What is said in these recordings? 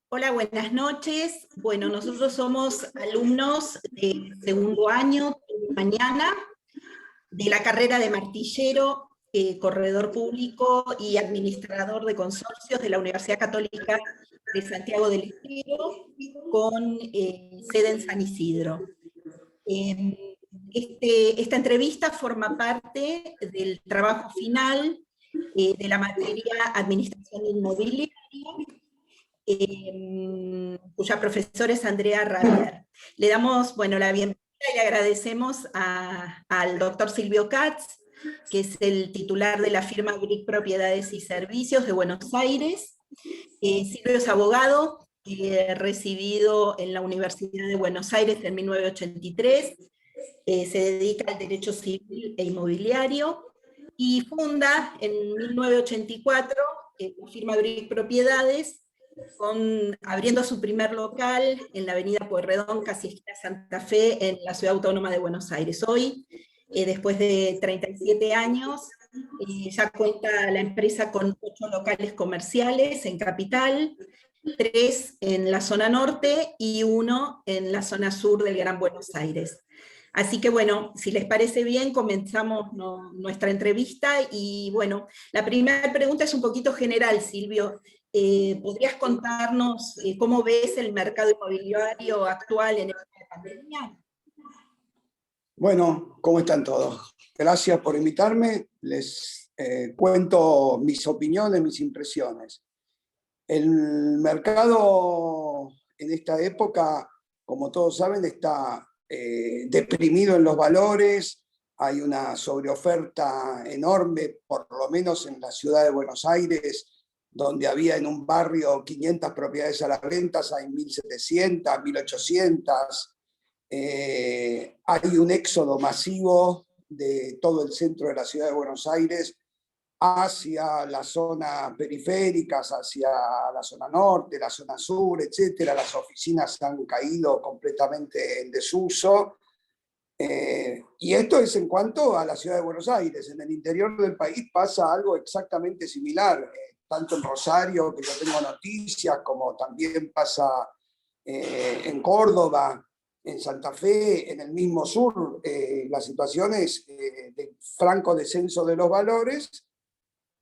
Hola, buenas noches. Bueno, nosotros somos alumnos de segundo año, mañana, de la carrera de martillero, corredor público y administrador de consorcios de la Universidad Católica de Santiago del Estero, con sede en San Isidro. Esta entrevista forma parte del trabajo final de la materia Administración Inmobiliaria, cuya profesora es Andrea Rabier. Le damos, bueno, la bienvenida y le agradecemos al doctor Silvio Katz, que es el titular de la firma BRIC Propiedades y Servicios de Buenos Aires. Silvio es abogado, recibido en la Universidad de Buenos Aires en 1983, se dedica al derecho civil e inmobiliario, y funda en 1984 la firma BRIC Propiedades, abriendo su primer local en la avenida Pueyrredón, casi esquina Santa Fe, en la Ciudad Autónoma de Buenos Aires. Hoy, después de 37 años, ya cuenta la empresa con 8 locales comerciales en Capital, 3 en la zona norte y 1 en la zona sur del Gran Buenos Aires. Así que bueno, si les parece bien, comenzamos nuestra entrevista. Y bueno, la primera pregunta es un poquito general, Silvio. ¿Podrías contarnos cómo ves el mercado inmobiliario actual en esta pandemia? Bueno, ¿cómo están todos? Gracias por invitarme. Les cuento mis opiniones, mis impresiones. El mercado en esta época, como todos saben, está deprimido en los valores. Hay una sobreoferta enorme, por lo menos en la ciudad de Buenos Aires, donde había en un barrio 500 propiedades a la venta, hay 1.700, 1.800. Hay un éxodo masivo de todo el centro de la ciudad de Buenos Aires hacia las zonas periféricas, hacia la zona norte, la zona sur, etcétera. Las oficinas han caído completamente en desuso. Y esto es en cuanto a la ciudad de Buenos Aires. En el interior del país pasa algo exactamente similar, tanto en Rosario, que yo tengo noticias, como también pasa en Córdoba, en Santa Fe, en el mismo sur. La situación es de franco descenso de los valores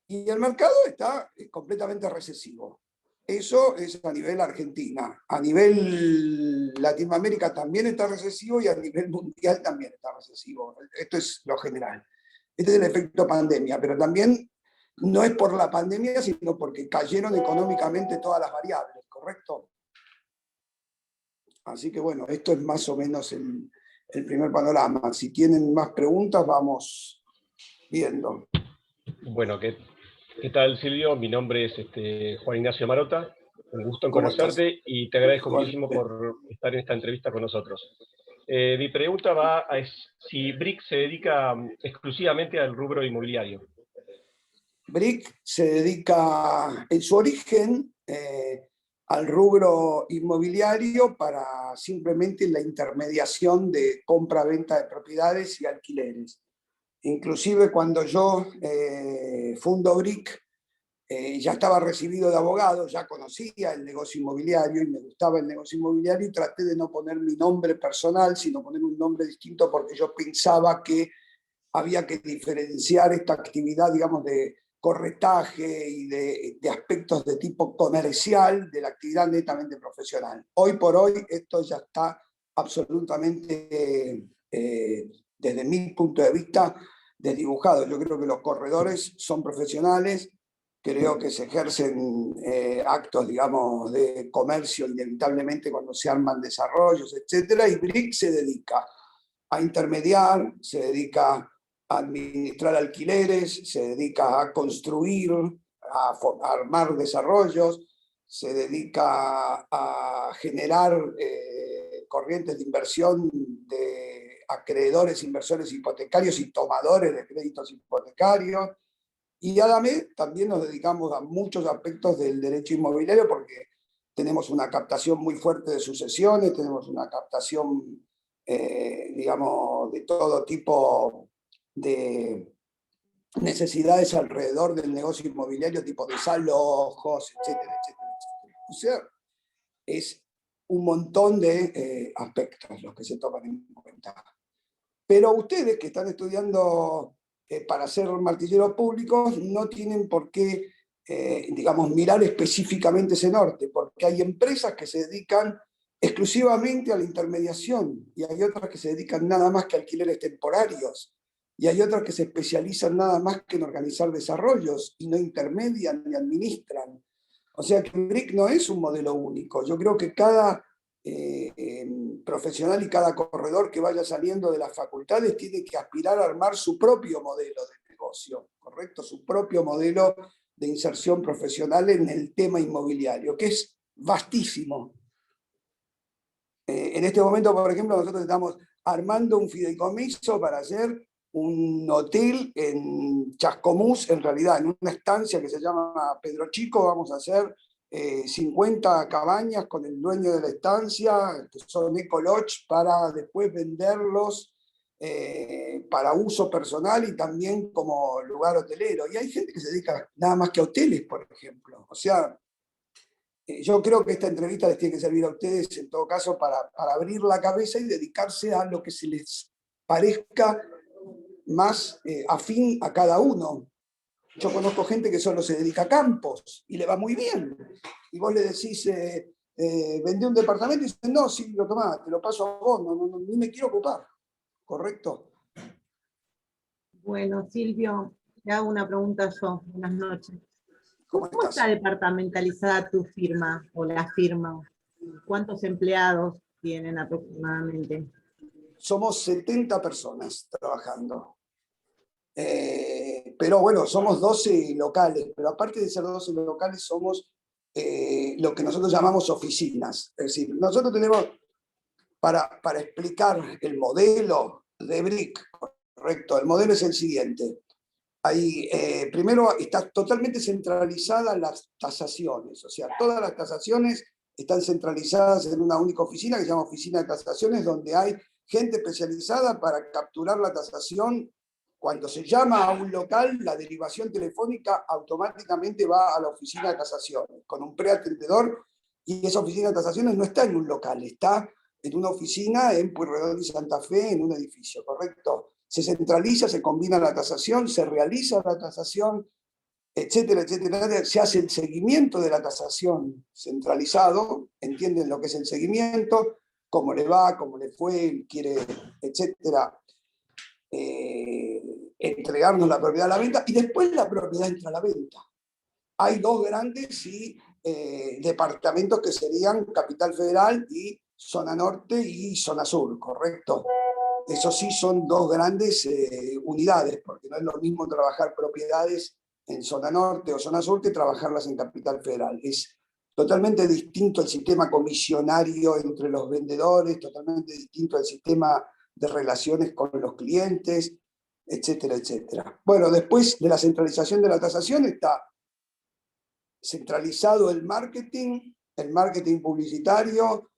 y el mercado está completamente recesivo. Eso es a nivel Argentina. A nivel Latinoamérica también está recesivo y a nivel mundial también está recesivo. Esto es lo general. Este es el efecto pandemia, pero también no es por la pandemia, sino porque cayeron económicamente todas las variables, ¿correcto? Así que bueno, esto es más o menos el primer panorama. Si tienen más preguntas, vamos viendo. Bueno, ¿qué tal, Silvio? Mi nombre es Juan Ignacio Marota. Un gusto en conocerte y te agradezco muchísimo por estar en esta entrevista con nosotros. Mi pregunta es si BRIC se dedica exclusivamente al rubro inmobiliario. BRIC se dedica en su origen al rubro inmobiliario para simplemente la intermediación de compra-venta de propiedades y alquileres. Inclusive cuando yo fundo BRIC, ya estaba recibido de abogado, ya conocía el negocio inmobiliario y me gustaba el negocio inmobiliario, y traté de no poner mi nombre personal, sino poner un nombre distinto, porque yo pensaba que había que diferenciar esta actividad, digamos, de corretaje y de aspectos de tipo comercial de la actividad netamente profesional. Hoy por hoy esto ya está absolutamente, desde mi punto de vista, desdibujado. Yo creo que los corredores son profesionales, creo que se ejercen actos, digamos, de comercio inevitablemente cuando se arman desarrollos, etcétera, y BRIC se dedica a intermediar, se dedica a administrar alquileres, se dedica a construir, a armar desarrollos, se dedica a generar corrientes de inversión de acreedores, inversores hipotecarios y tomadores de créditos hipotecarios. Y a la vez también nos dedicamos a muchos aspectos del derecho inmobiliario, porque tenemos una captación muy fuerte de sucesiones, tenemos una captación, digamos, de todo tipo de necesidades alrededor del negocio inmobiliario, tipo desalojos, etcétera, etcétera, etcétera. O sea, es un montón de aspectos los que se toman en cuenta. Pero ustedes que están estudiando para ser martilleros públicos no tienen por qué, digamos, mirar específicamente ese norte, porque hay empresas que se dedican exclusivamente a la intermediación y hay otras que se dedican nada más que a alquileres temporarios y hay otras que se especializan nada más que en organizar desarrollos y no intermedian ni administran. O sea que BRIC no es un modelo único. Yo creo que cada profesional y cada corredor que vaya saliendo de las facultades tiene que aspirar a armar su propio modelo de negocio, ¿correcto? Su propio modelo de inserción profesional en el tema inmobiliario, que es vastísimo. En este momento, por ejemplo, nosotros estamos armando un fideicomiso para hacer un hotel en Chascomús, en realidad, en una estancia que se llama Pedro Chico. Vamos a hacer 50 cabañas con el dueño de la estancia, que son eco-lodge, para después venderlos para uso personal y también como lugar hotelero. Y hay gente que se dedica nada más que a hoteles, por ejemplo. O sea, yo creo que esta entrevista les tiene que servir a ustedes, en todo caso, para abrir la cabeza y dedicarse a lo que se les parezca más afín a cada uno. Yo conozco gente que solo se dedica a campos y le va muy bien. Y vos le decís, vendí un departamento y dicen, no, sí, lo tomás, te lo paso a vos, no, ni me quiero ocupar. ¿Correcto? Bueno, Silvio, te hago una pregunta yo. Buenas noches. ¿Cómo está departamentalizada tu firma o la firma? ¿Cuántos empleados tienen aproximadamente? Somos 70 personas trabajando. Pero bueno, somos 12 locales, pero aparte de ser 12 locales, somos lo que nosotros llamamos oficinas. Es decir, nosotros tenemos, para explicar el modelo de BRIC, correcto, el modelo es el siguiente. Ahí, primero, está totalmente centralizadas las tasaciones, o sea, todas las tasaciones están centralizadas en una única oficina que se llama Oficina de Tasaciones, donde hay gente especializada para capturar la tasación. Cuando se llama a un local, la derivación telefónica automáticamente va a la oficina de tasaciones, con un preatendedor, y esa oficina de tasaciones no está en un local, está en una oficina en Pueyrredón y Santa Fe, en un edificio, ¿correcto? Se centraliza, se combina la tasación, se realiza la tasación, etcétera, etcétera. Se hace el seguimiento de la tasación centralizado, entienden lo que es el seguimiento, cómo le va, cómo le fue, quiere, etcétera, entregarnos la propiedad a la venta, y después la propiedad entra a la venta. Hay dos grandes departamentos que serían Capital Federal y Zona Norte y Zona Sur, ¿correcto? Eso sí son dos grandes unidades, porque no es lo mismo trabajar propiedades en Zona Norte o Zona Sur que trabajarlas en Capital Federal. Es totalmente distinto el sistema comisionario entre los vendedores, totalmente distinto el sistema de relaciones con los clientes, etcétera, etcétera. Bueno, después de la centralización de la tasación está centralizado el marketing publicitario,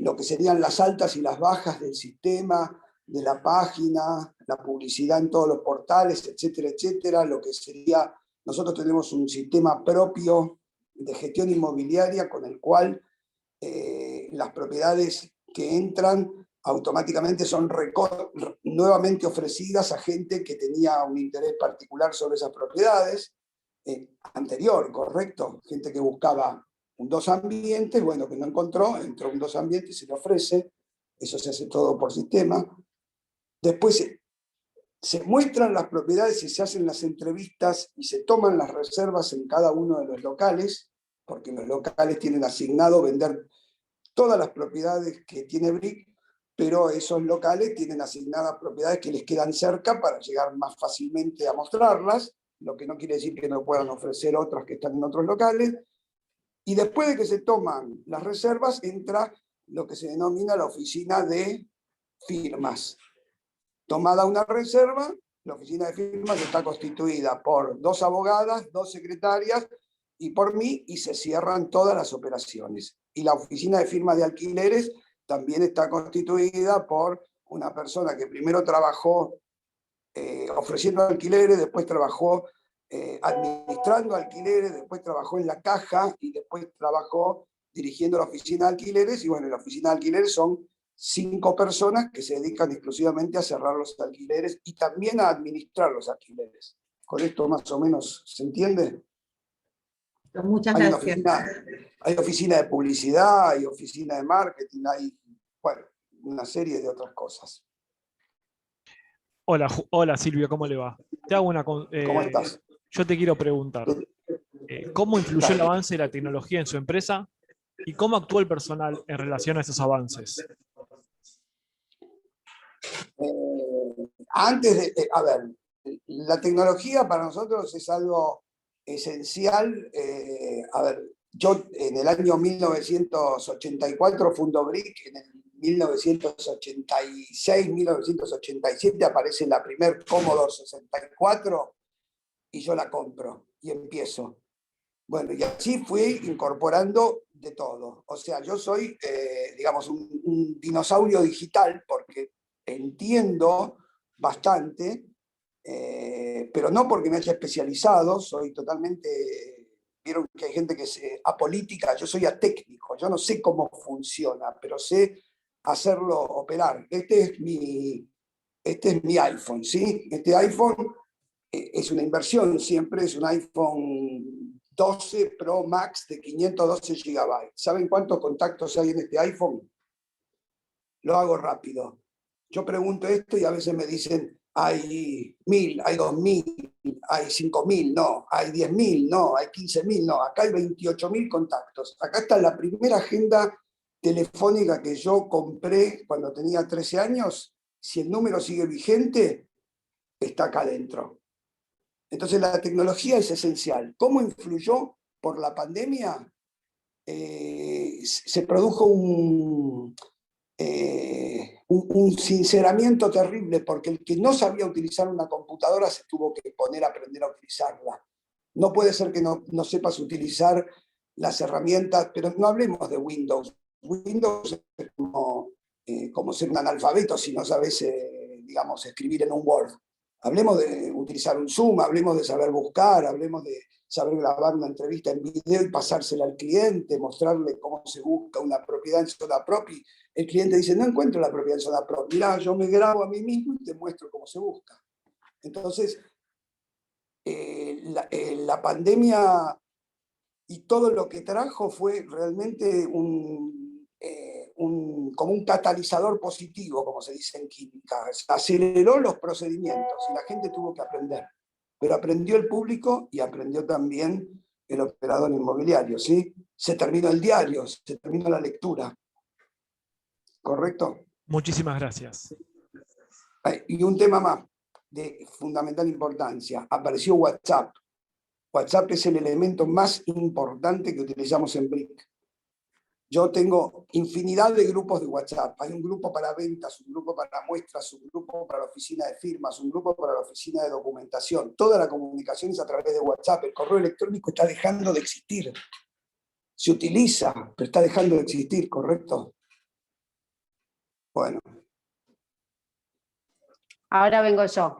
lo que serían las altas y las bajas del sistema, de la página, la publicidad en todos los portales, etcétera, etcétera, lo que sería, nosotros tenemos un sistema propio de gestión inmobiliaria con el cual las propiedades que entran automáticamente son nuevamente ofrecidas a gente que tenía un interés particular sobre esas propiedades, anterior, correcto, gente que buscaba un dos ambientes, bueno, que no encontró, entró un dos ambientes y se le ofrece, eso se hace todo por sistema. Después se muestran las propiedades y se hacen las entrevistas y se toman las reservas en cada uno de los locales, porque los locales tienen asignado vender todas las propiedades que tiene BRIC, pero esos locales tienen asignadas propiedades que les quedan cerca para llegar más fácilmente a mostrarlas, lo que no quiere decir que no puedan ofrecer otras que están en otros locales. Y después de que se toman las reservas, entra lo que se denomina la oficina de firmas. Tomada una reserva, la oficina de firmas está constituida por 2 abogadas, 2 secretarias y por mí, y se cierran todas las operaciones. Y la oficina de firmas de alquileres también está constituida por una persona que primero trabajó ofreciendo alquileres, después trabajó administrando alquileres, después trabajó en la caja y después trabajó dirigiendo la oficina de alquileres. Y bueno, la oficina de alquileres son 5 personas que se dedican exclusivamente a cerrar los alquileres y también a administrar los alquileres. ¿Con esto más o menos se entiende? Muchas Hay gracias. hay oficina de publicidad, hay oficina de marketing, hay, bueno, una serie de otras cosas. Hola, hola Silvio, ¿cómo le va? Te hago ¿Cómo estás? yo te quiero preguntar, ¿cómo influyó el Dale. avance de la tecnología en su empresa y cómo actuó el personal en relación a esos avances? A ver, la tecnología para nosotros es algo esencial. A ver, yo en el año 1984 fundo BRIC, en el 1986, 1987 aparece la primer Commodore 64 y yo la compro y empiezo. Bueno, y así fui incorporando de todo. O sea, yo soy, digamos, un dinosaurio digital porque entiendo bastante, pero no porque me haya especializado, soy totalmente, vieron que hay gente que es apolítica, yo soy atécnico, yo no sé cómo funciona, pero sé hacerlo operar. Este es mi iPhone, ¿sí? Este iPhone es una inversión, siempre es un iPhone 12 Pro Max de 512 GB. ¿Saben cuántos contactos hay en este iPhone? Lo hago rápido. Yo pregunto esto y a veces me dicen, hay 1000, hay 2000, hay 5000, no, hay 10.000, no, hay 15.000, no, acá hay 28.000 contactos. Acá está la primera agenda telefónica que yo compré cuando tenía 13 años. Si el número sigue vigente, está acá adentro. Entonces la tecnología es esencial. ¿Cómo influyó por la pandemia? Se produjo un sinceramiento terrible, porque el que no sabía utilizar una computadora se tuvo que poner a aprender a utilizarla. No puede ser que no sepas utilizar las herramientas, pero no hablemos de Windows. Windows es como ser un analfabeto si no sabes, digamos, escribir en un Word. Hablemos de utilizar un Zoom, hablemos de saber buscar, hablemos de saber grabar una entrevista en video y pasársela al cliente, mostrarle cómo se busca una propiedad en zona propia. El cliente dice, no encuentro la propiedad en zona propia. Mirá, yo me grabo a mí mismo y te muestro cómo se busca. Entonces, la pandemia y todo lo que trajo fue realmente como un catalizador positivo, como se dice en química. Aceleró los procedimientos y la gente tuvo que aprender. Pero aprendió el público y aprendió también el operador inmobiliario, ¿sí? Se terminó el diario, se terminó la lectura. ¿Correcto? Muchísimas gracias. Y un tema más de fundamental importancia. Apareció WhatsApp. WhatsApp es el elemento más importante que utilizamos en BRIC. Yo tengo infinidad de grupos de WhatsApp. Hay un grupo para ventas, un grupo para muestras, un grupo para la oficina de firmas, un grupo para la oficina de documentación. Toda la comunicación es a través de WhatsApp. El correo electrónico está dejando de existir. Se utiliza, pero está dejando de existir, ¿correcto? Bueno. Ahora vengo yo.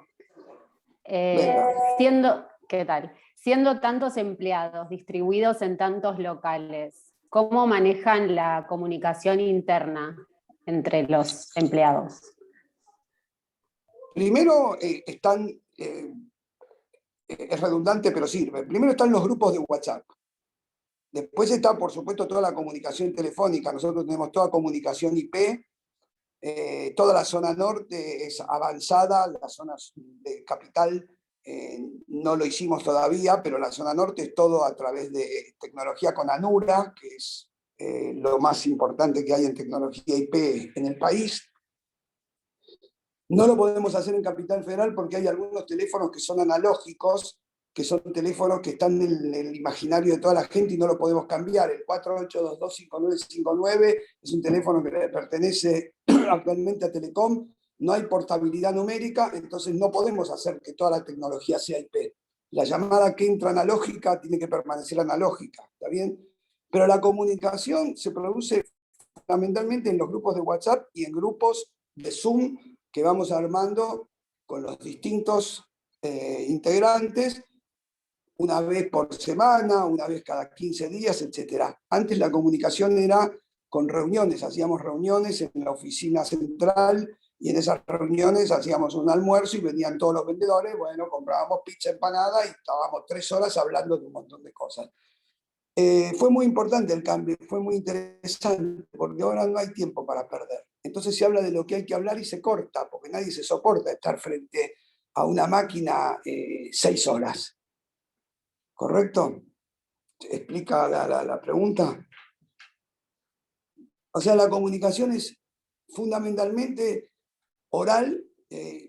¿Qué tal? Siendo tantos empleados distribuidos en tantos locales, ¿cómo manejan la comunicación interna entre los empleados? Primero están, es redundante pero sirve, primero están los grupos de WhatsApp. Después está, por supuesto, toda la comunicación telefónica. Nosotros tenemos toda comunicación IP, toda la zona norte es avanzada, las zonas de capital no lo hicimos todavía, pero la zona norte es todo a través de tecnología con Anura, que es lo más importante que hay en tecnología IP en el país. No lo podemos hacer en Capital Federal porque hay algunos teléfonos que son analógicos, que son teléfonos que están en el imaginario de toda la gente y no lo podemos cambiar. El 48225959 es un teléfono que le pertenece actualmente a Telecom. No hay portabilidad numérica, entonces no podemos hacer que toda la tecnología sea IP. La llamada que entra analógica tiene que permanecer analógica, ¿está bien? Pero la comunicación se produce fundamentalmente en los grupos de WhatsApp y en grupos de Zoom que vamos armando con los distintos integrantes, una vez por semana, una vez cada 15 días, etc. Antes la comunicación era con reuniones, hacíamos reuniones en la oficina central y en esas reuniones hacíamos un almuerzo y venían todos los vendedores, bueno, comprábamos pizza, empanada y estábamos 3 horas hablando de un montón de cosas. Fue muy importante el cambio, fue muy interesante, porque ahora no hay tiempo para perder. Entonces se habla de lo que hay que hablar y se corta, porque nadie se soporta estar frente a una máquina 6 horas. ¿Correcto? ¿Explica la pregunta? O sea, la comunicación es fundamentalmente oral.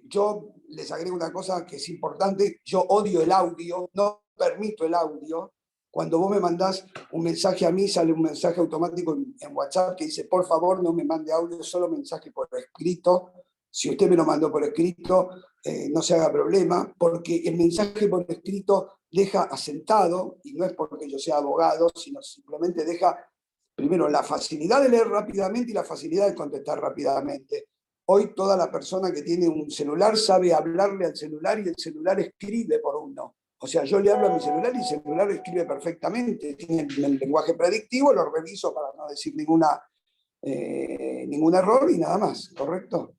Yo les agrego una cosa que es importante, yo odio el audio, no permito el audio. Cuando vos me mandás un mensaje a mí, sale un mensaje automático en WhatsApp que dice, por favor, no me mande audio, solo mensaje por escrito. Si usted me lo mandó por escrito, no se haga problema, porque el mensaje por escrito deja asentado, y no es porque yo sea abogado, sino simplemente deja, primero, la facilidad de leer rápidamente y la facilidad de contestar rápidamente. Hoy toda la persona que tiene un celular sabe hablarle al celular y el celular escribe por uno. O sea, yo le hablo a mi celular y el celular escribe perfectamente. Tiene el lenguaje predictivo, lo reviso para no decir ningún error y nada más, ¿correcto?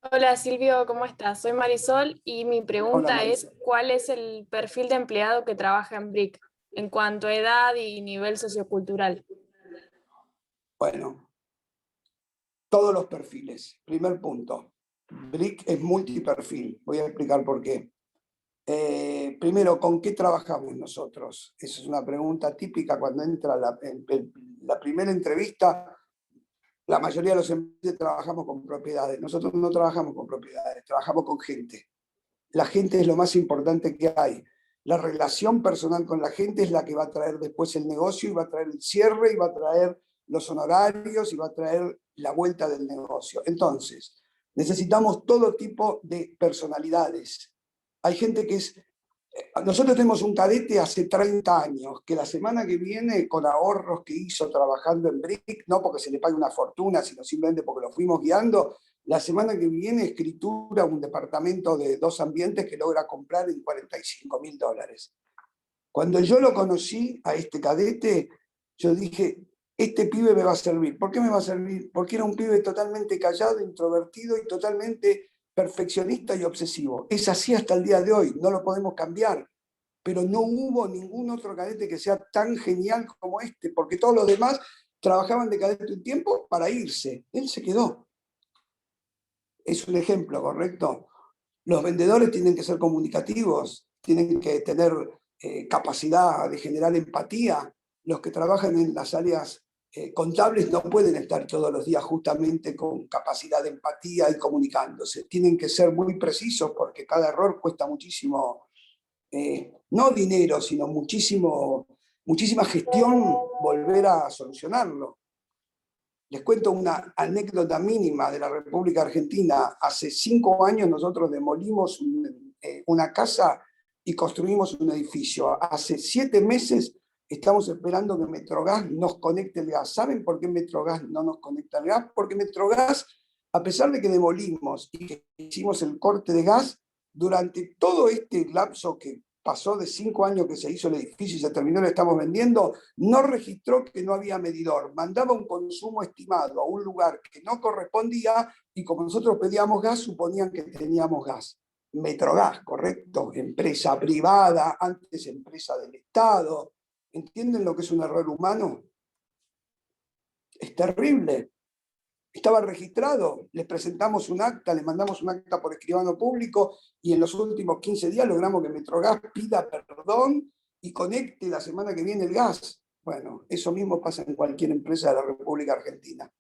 Hola Silvio, ¿cómo estás? Soy Marisol y mi pregunta es ¿cuál es el perfil de empleado que trabaja en BRIC en cuanto a edad y nivel sociocultural? Bueno, todos los perfiles. Primer punto. BRIC es multiperfil. Voy a explicar por qué. Primero, ¿con qué trabajamos nosotros? Esa es una pregunta típica cuando entra la primera entrevista. La mayoría de los empleados trabajamos con propiedades. Nosotros no trabajamos con propiedades, trabajamos con gente. La gente es lo más importante que hay. La relación personal con la gente es la que va a traer después el negocio y va a traer el cierre y va a traer los honorarios y va a traer la vuelta del negocio. Entonces, necesitamos todo tipo de personalidades. Hay gente que es... Nosotros tenemos un cadete hace 30 años, que la semana que viene, con ahorros que hizo trabajando en BRIC, no porque se le pague una fortuna, sino simplemente porque lo fuimos guiando, la semana que viene escritura un departamento de 2 ambientes que logra comprar en $45.000. Cuando yo lo conocí a este cadete, yo dije, este pibe me va a servir. ¿Por qué me va a servir? Porque era un pibe totalmente callado, introvertido y totalmente perfeccionista y obsesivo. Es así hasta el día de hoy, no lo podemos cambiar. Pero no hubo ningún otro cadete que sea tan genial como este, porque todos los demás trabajaban de cadete un tiempo para irse. Él se quedó. Es un ejemplo, ¿correcto? Los vendedores tienen que ser comunicativos, tienen que tener capacidad de generar empatía. Los que trabajan en las áreas contables no pueden estar todos los días justamente con capacidad de empatía y comunicándose. Tienen que ser muy precisos porque cada error cuesta muchísimo, no dinero, sino muchísima gestión volver a solucionarlo. Les cuento una anécdota mínima de la República Argentina. Hace 5 años nosotros demolimos una casa y construimos un edificio. Hace 7 meses estamos esperando que Metrogas nos conecte el gas. ¿Saben por qué Metrogas no nos conecta el gas? Porque Metrogas, a pesar de que demolimos y que hicimos el corte de gas, durante todo este lapso que pasó de 5 años que se hizo el edificio y se terminó, lo estamos vendiendo, no registró que no había medidor. Mandaba un consumo estimado a un lugar que no correspondía y como nosotros pedíamos gas, suponían que teníamos gas. Metrogas, correcto, empresa privada, antes empresa del Estado. ¿Entienden lo que es un error humano? Es terrible. Estaba registrado, les presentamos un acta, les mandamos un acta por escribano público y en los últimos 15 días logramos que Metrogas pida perdón y conecte la semana que viene el gas. Bueno, eso mismo pasa en cualquier empresa de la República Argentina.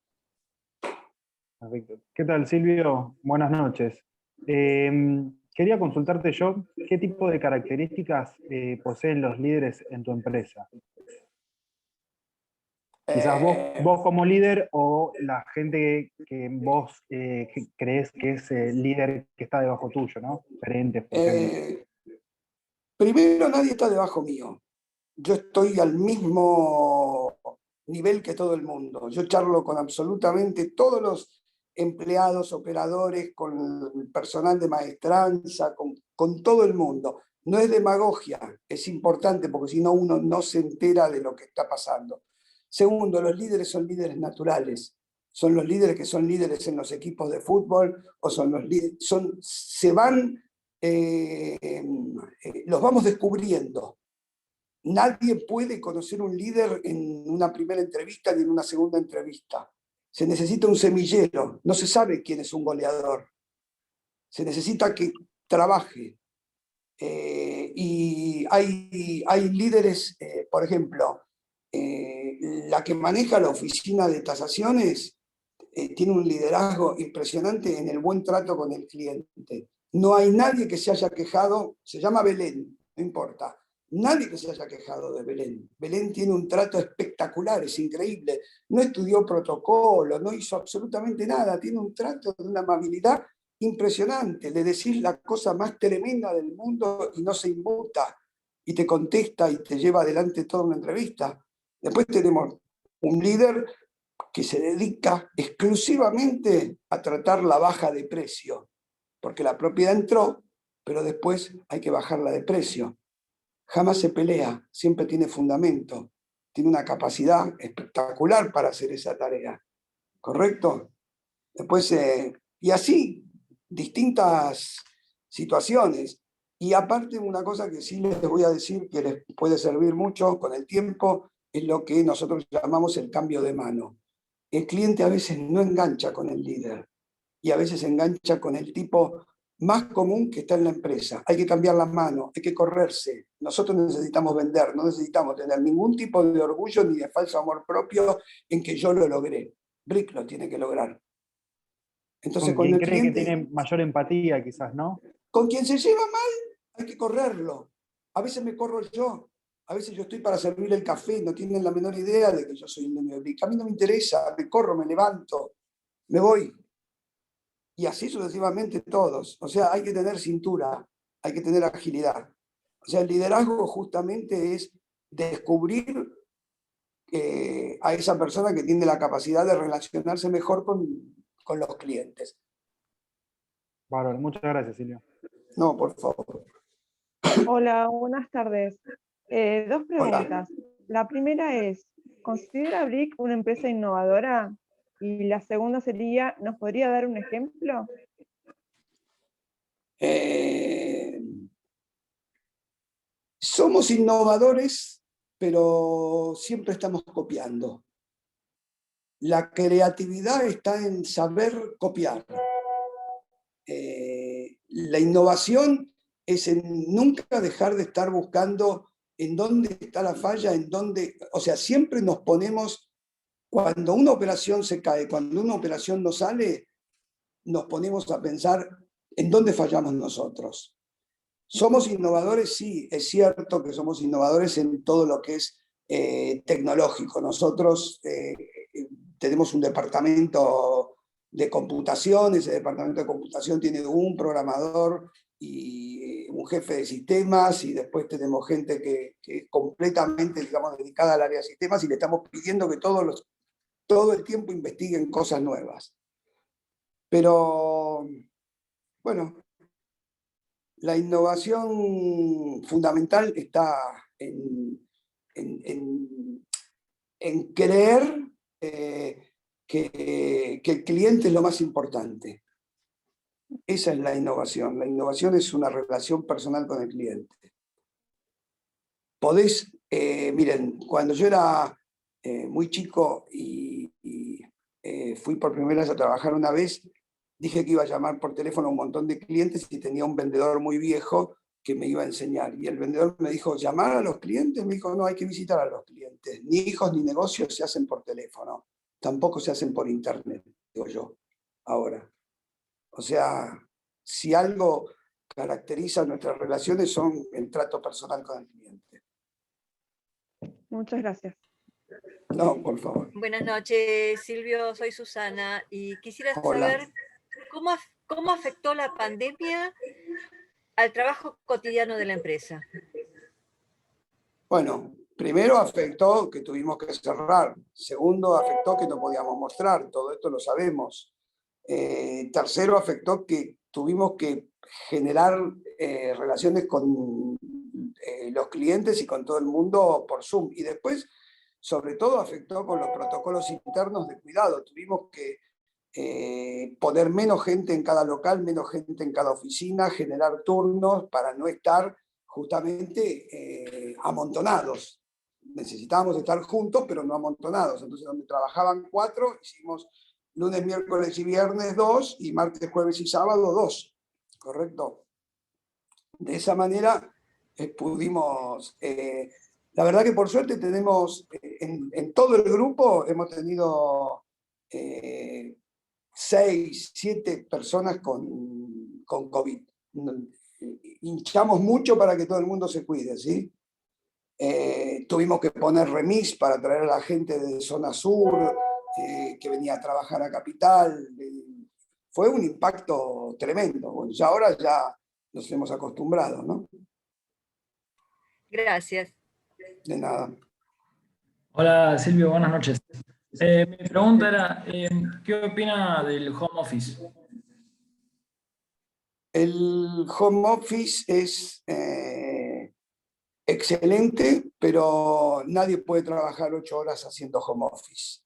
Perfecto. ¿Qué tal, Silvio? Buenas noches. Quería consultarte yo, ¿qué tipo de características poseen los líderes en tu empresa? Quizás vos como líder o la gente que vos crees que es el líder que está debajo tuyo, ¿no? Gerentes, por ejemplo. Primero, nadie está debajo mío. Yo estoy al mismo nivel que todo el mundo. Yo charlo con absolutamente todos los empleados, operadores, con el personal de maestranza, con todo el mundo. No es demagogia, es importante porque si no uno no se entera de lo que está pasando. Segundo, los líderes son líderes naturales. Son los líderes que son líderes en los equipos de fútbol, o son los líderes, los vamos descubriendo. Nadie puede conocer un líder en una primera entrevista ni en una segunda entrevista. Se necesita un semillero, no se sabe quién es un goleador. Se necesita que trabaje. Y hay líderes, por ejemplo, la que maneja la oficina de tasaciones tiene un liderazgo impresionante en el buen trato con el cliente. No hay nadie que se haya quejado, se llama Belén, no importa. Nadie que se haya quejado de Belén. Belén tiene un trato espectacular, es increíble. No estudió protocolo, no hizo absolutamente nada. Tiene un trato de una amabilidad impresionante. Le decís la cosa más tremenda del mundo y no se inmuta. Y te contesta y te lleva adelante toda una entrevista. Después tenemos un líder que se dedica exclusivamente a tratar la baja de precio. Porque la propiedad entró, pero después hay que bajarla de precio. Jamás se pelea, siempre tiene fundamento, tiene una capacidad espectacular para hacer esa tarea, ¿correcto? Después, y así, distintas situaciones. Y aparte, una cosa que sí les voy a decir que les puede servir mucho con el tiempo, es lo que nosotros llamamos el cambio de mano. El cliente a veces no engancha con el líder, y a veces engancha con el tipo más común que está en la empresa. Hay que cambiar las manos, hay que correrse. Nosotros necesitamos vender, no necesitamos tener ningún tipo de orgullo ni de falso amor propio en que yo lo logré. Brick lo tiene que lograr. Entonces, Con quien el cree cliente, que tiene mayor empatía, quizás, ¿no? con quien se lleva mal, hay que correrlo. A veces me corro yo. A veces yo estoy para servir el café, no tienen la menor idea de que yo soy el dueño de Brick. A mí no me interesa, me corro, me levanto, me voy. Y así sucesivamente todos. O sea, hay que tener cintura, hay que tener agilidad. O sea, el liderazgo justamente es descubrir a esa persona que tiene la capacidad de relacionarse mejor con los clientes. Bárbaro, muchas gracias, Silvio. No, por favor. Hola, buenas tardes. Dos preguntas. Hola. La primera es, ¿considera Brick una empresa innovadora? Y la segunda sería, ¿nos podría dar un ejemplo? Somos innovadores, pero siempre estamos copiando. La creatividad está en saber copiar. La innovación es en nunca dejar de estar buscando en dónde está la falla, o sea, siempre nos ponemos, cuando una operación se cae, cuando una operación no sale, nos ponemos a pensar en dónde fallamos nosotros. ¿Somos innovadores? Sí, es cierto que somos innovadores en todo lo que es tecnológico. Nosotros tenemos un departamento de computación, ese departamento de computación tiene un programador y un jefe de sistemas, y después tenemos gente que es completamente, digamos, dedicada al área de sistemas, y le estamos pidiendo que todo el tiempo investiguen cosas nuevas. Pero, bueno, la innovación fundamental está en creer que el cliente es lo más importante. Esa es la innovación. La innovación es una relación personal con el cliente. Podés, miren, cuando yo era muy chico y fui por primera vez a trabajar una vez, dije que iba a llamar por teléfono a un montón de clientes y tenía un vendedor muy viejo que me iba a enseñar. Y el vendedor me dijo, ¿llamar a los clientes? Me dijo, no, hay que visitar a los clientes. Ni hijos ni negocios se hacen por teléfono. Tampoco se hacen por internet, digo yo, ahora. O sea, si algo caracteriza nuestras relaciones son el trato personal con el cliente. Muchas gracias. No, por favor. Buenas noches, Silvio, soy Susana y quisiera saber cómo afectó la pandemia al trabajo cotidiano de la empresa. Bueno, primero afectó que tuvimos que cerrar. Segundo, afectó que no podíamos mostrar. Todo esto lo sabemos. Tercero, afectó que tuvimos que generar relaciones con los clientes y con todo el mundo por Zoom. Y después, sobre todo, afectó con los protocolos internos de cuidado. Tuvimos que poner menos gente en cada local, menos gente en cada oficina, generar turnos para no estar justamente amontonados. Necesitábamos estar juntos, pero no amontonados. Entonces, donde trabajaban 4, hicimos lunes, miércoles y viernes 2, y martes, jueves y sábado 2. ¿Correcto? De esa manera pudimos... la verdad que por suerte tenemos, en todo el grupo, hemos tenido 6, 7 personas con COVID. Hinchamos mucho para que todo el mundo se cuide, ¿sí? Tuvimos que poner remis para traer a la gente de zona sur, que venía a trabajar a Capital. Fue un impacto tremendo. Bueno, ya ahora ya nos hemos acostumbrado, ¿no? Gracias. De nada. Hola Silvio, buenas noches. Mi pregunta era, ¿qué opina del home office? El home office es excelente, pero nadie puede trabajar 8 horas haciendo home office.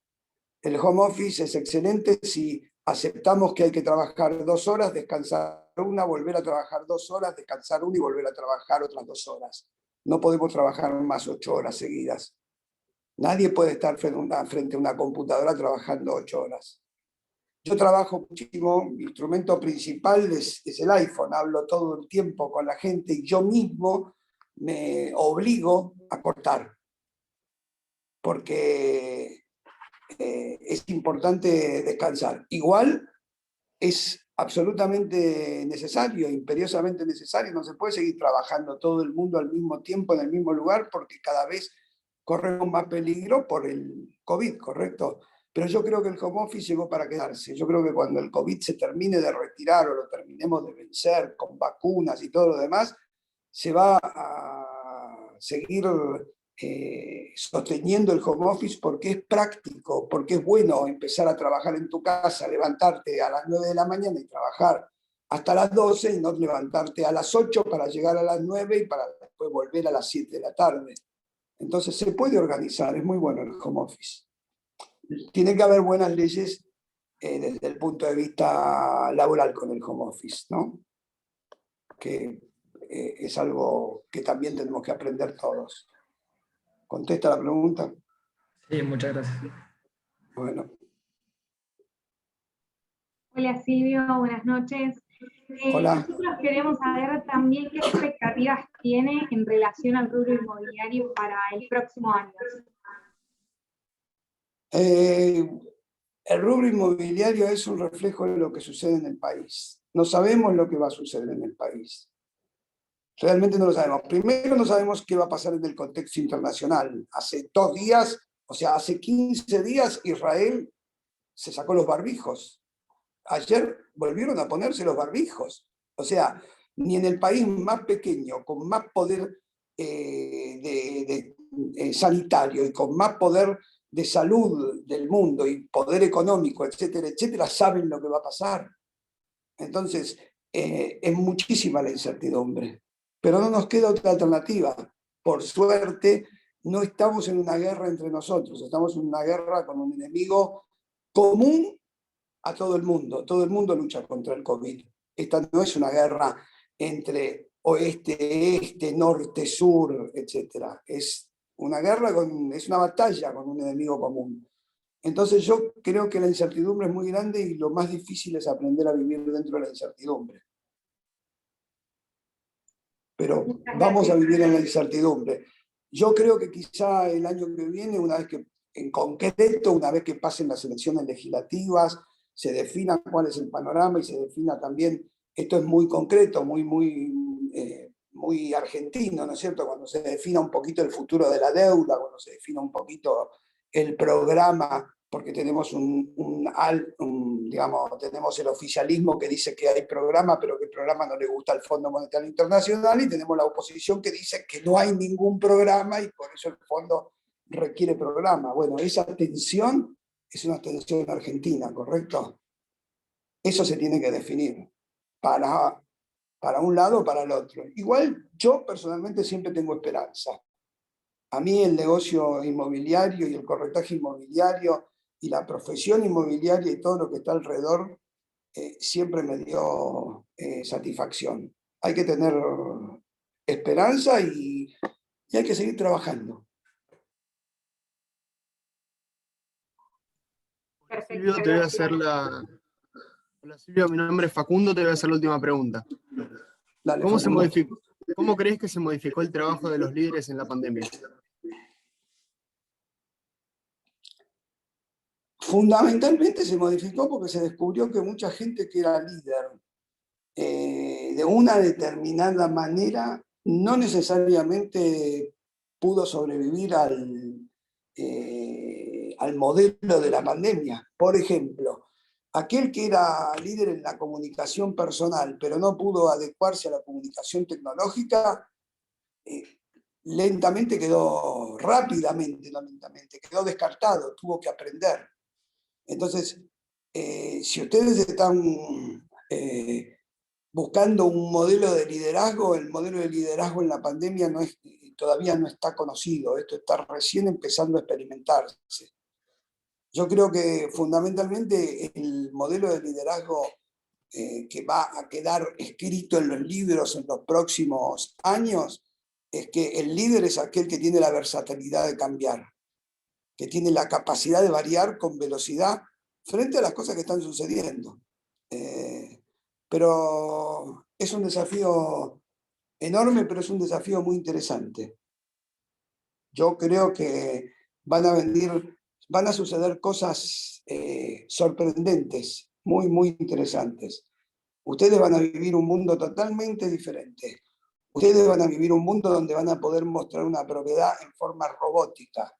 El home office es excelente si aceptamos que hay que trabajar 2 horas, descansar 1, volver a trabajar 2 horas, descansar 1 y volver a trabajar otras 2 horas. No podemos trabajar más 8 horas seguidas. Nadie puede estar frente a una computadora trabajando 8 horas. Yo trabajo muchísimo, mi instrumento principal es el iPhone, hablo todo el tiempo con la gente y yo mismo me obligo a cortar, porque es importante descansar. Igual es absolutamente necesario, imperiosamente necesario, no se puede seguir trabajando todo el mundo al mismo tiempo en el mismo lugar porque cada vez corremos más peligro por el COVID, ¿correcto? Pero yo creo que el home office llegó para quedarse. Yo creo que cuando el COVID se termine de retirar o lo terminemos de vencer con vacunas y todo lo demás, se va a seguir sosteniendo el home office porque es práctico, porque es bueno empezar a trabajar en tu casa, levantarte a las 9 de la mañana y trabajar hasta las 12 y no levantarte a las 8 para llegar a las 9 y para después volver a las 7 de la tarde. Entonces se puede organizar, es muy bueno el home office. Tiene que haber buenas leyes desde el punto de vista laboral con el home office, ¿no? Que es algo que también tenemos que aprender todos. ¿Contesta la pregunta? Sí, muchas gracias. Bueno. Hola Silvio, buenas noches. Hola. Nosotros queremos saber también qué expectativas tiene en relación al rubro inmobiliario para el próximo año. El rubro inmobiliario es un reflejo de lo que sucede en el país. No sabemos lo que va a suceder en el país. Realmente no lo sabemos. Primero no sabemos qué va a pasar en el contexto internacional. Hace 2 días, o sea, hace 15 días, Israel se sacó los barbijos. Ayer volvieron a ponerse los barbijos. O sea, ni en el país más pequeño, con más poder sanitario y con más poder de salud del mundo y poder económico, etcétera, etcétera, saben lo que va a pasar. Entonces, es muchísima la incertidumbre. Pero no nos queda otra alternativa. Por suerte, no estamos en una guerra entre nosotros, estamos en una guerra con un enemigo común a todo el mundo. Todo el mundo lucha contra el COVID. Esta no es una guerra entre oeste, este, norte, sur, etc. Es una guerra, es una batalla con un enemigo común. Entonces yo creo que la incertidumbre es muy grande y lo más difícil es aprender a vivir dentro de la incertidumbre. Pero vamos a vivir en la incertidumbre. Yo creo que quizá el año que viene, una vez que, en concreto, una vez que pasen las elecciones legislativas, se defina cuál es el panorama y se defina también, esto es muy concreto, muy argentino, ¿no es cierto? Cuando se defina un poquito el futuro de la deuda, cuando se defina un poquito el programa, porque tenemos digamos, tenemos el oficialismo que dice que hay programa, pero que el programa no le gusta al Fondo Monetario Internacional, y tenemos la oposición que dice que no hay ningún programa y por eso el fondo requiere programa. Bueno, esa tensión es una tensión argentina, ¿correcto? Eso se tiene que definir para un lado o para el otro. Igual yo personalmente siempre tengo esperanza. A mí el negocio inmobiliario y el corretaje inmobiliario y la profesión inmobiliaria y todo lo que está alrededor siempre me dio satisfacción. Hay que tener esperanza y hay que seguir trabajando. Silvio, te voy a hacer Hola Silvio, mi nombre es Facundo, te voy a hacer la última pregunta. Dale, ¿Cómo crees que se modificó el trabajo de los líderes en la pandemia? Fundamentalmente se modificó porque se descubrió que mucha gente que era líder de una determinada manera no necesariamente pudo sobrevivir al modelo de la pandemia. Por ejemplo, aquel que era líder en la comunicación personal, pero no pudo adecuarse a la comunicación tecnológica, rápidamente, quedó descartado, tuvo que aprender. Entonces, si ustedes están buscando un modelo de liderazgo, el modelo de liderazgo en la pandemia todavía no está conocido, esto está recién empezando a experimentarse. Yo creo que fundamentalmente el modelo de liderazgo que va a quedar escrito en los libros en los próximos años es que el líder es aquel que tiene la versatilidad de cambiar, que tiene la capacidad de variar con velocidad frente a las cosas que están sucediendo. Pero es un desafío enorme, pero es un desafío muy interesante. Yo creo que van a suceder cosas sorprendentes, muy, muy interesantes. Ustedes van a vivir un mundo totalmente diferente. Ustedes van a vivir un mundo donde van a poder mostrar una propiedad en forma robótica.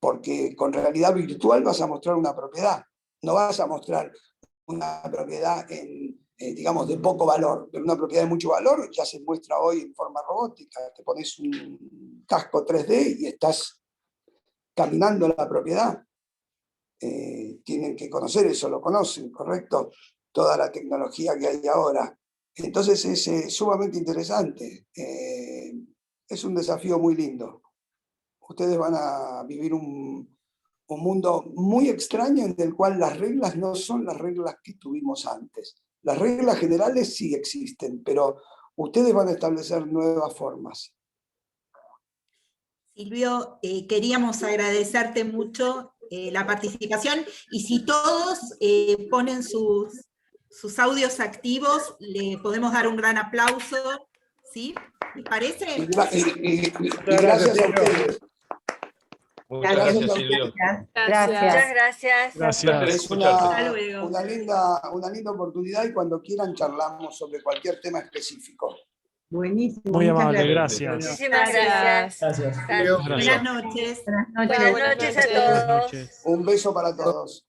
Porque con realidad virtual vas a mostrar una propiedad. No vas a mostrar una propiedad digamos, de poco valor, pero una propiedad de mucho valor ya se muestra hoy en forma robótica. Te pones un casco 3D y estás caminando la propiedad. Tienen que conocer eso, lo conocen, ¿correcto? Toda la tecnología que hay ahora. Entonces es sumamente interesante. Es un desafío muy lindo. Ustedes van a vivir un mundo muy extraño en el cual las reglas no son las reglas que tuvimos antes. Las reglas generales sí existen, pero ustedes van a establecer nuevas formas. Silvio, queríamos agradecerte mucho la participación, y si todos ponen sus audios activos, le podemos dar un gran aplauso, ¿sí? ¿Les parece? Y gracias a ustedes. Muchas gracias, Silvio. Gracias. Es una linda oportunidad y cuando quieran charlamos sobre cualquier tema específico. Buenísimo. Muy muchas amable, gracias. gracias. Muchísimas gracias. Gracias. Buenas noches. Buenas noches a todos. Un beso para todos.